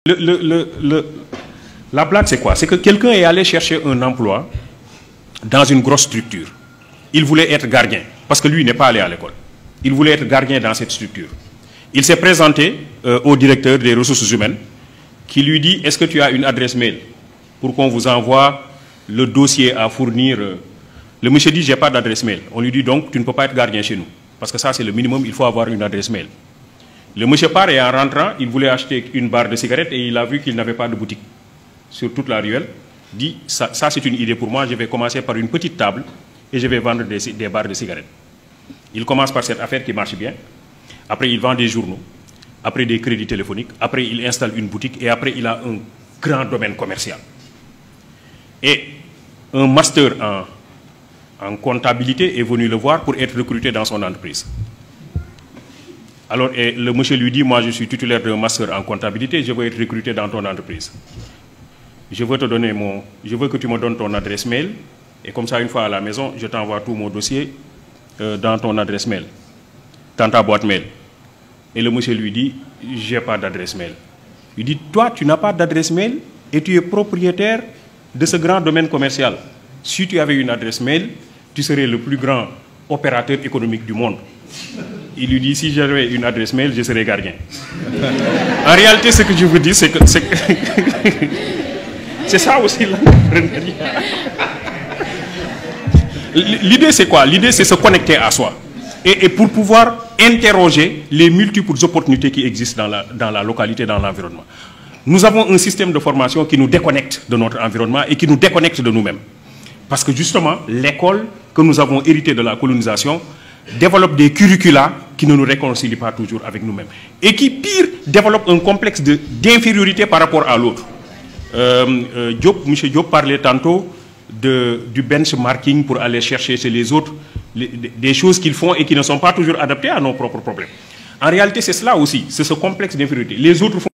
La blague, c'est quoi? C'est que quelqu'un est allé chercher un emploi dans une grosse structure. Il voulait être gardien, parce que lui n'est pas allé à l'école. Il voulait être gardien dans cette structure. Il s'est présenté au directeur des ressources humaines, qui lui dit, est-ce que tu as une adresse mail pour qu'on vous envoie le dossier à fournir? Le monsieur dit, j'ai pas d'adresse mail. On lui dit donc, tu ne peux pas être gardien chez nous, parce que ça c'est le minimum, il faut avoir une adresse mail. Le monsieur part et en rentrant, il voulait acheter une barre de cigarettes et il a vu qu'il n'avait pas de boutique sur toute la ruelle. Dit, ça c'est une idée pour moi, je vais commencer par une petite table et je vais vendre des barres de cigarettes. Il commence par cette affaire qui marche bien. Après, il vend des journaux. Après, des crédits téléphoniques. Après, il installe une boutique. Et après, il a un grand domaine commercial. Et un master en comptabilité est venu le voir pour être recruté dans son entreprise. Alors, et le monsieur lui dit, moi, je suis titulaire d'un master en comptabilité, je veux être recruté dans ton entreprise. Je veux que tu me donnes ton adresse mail. Et comme ça, une fois à la maison, je t'envoie tout mon dossier dans ton adresse mail, dans ta boîte mail. Et le monsieur lui dit, j'ai pas d'adresse mail. Il dit, toi, tu n'as pas d'adresse mail et tu es propriétaire de ce grand domaine commercial. Si tu avais une adresse mail, tu serais le plus grand opérateur économique du monde. Il lui dit, si j'avais une adresse mail, je serais gardien. En réalité, ce que je vous dis, c'est que c'est ça aussi l'entrepreneuriat. L'idée, c'est quoi? L'idée, c'est se connecter à soi. Et pour pouvoir interroger les multiples opportunités qui existent dans la localité, dans l'environnement. Nous avons un système de formation qui nous déconnecte de notre environnement et qui nous déconnecte de nous-mêmes. Parce que justement, l'école que nous avons héritée de la colonisation développe des curricula qui ne nous réconcilient pas toujours avec nous-mêmes. Et qui, pire, développe un complexe d'infériorité par rapport à l'autre. M. Diop parlait tantôt du benchmarking pour aller chercher chez les autres des choses qu'ils font et qui ne sont pas toujours adaptées à nos propres problèmes. En réalité, c'est cela aussi, c'est ce complexe d'infériorité. Les autres font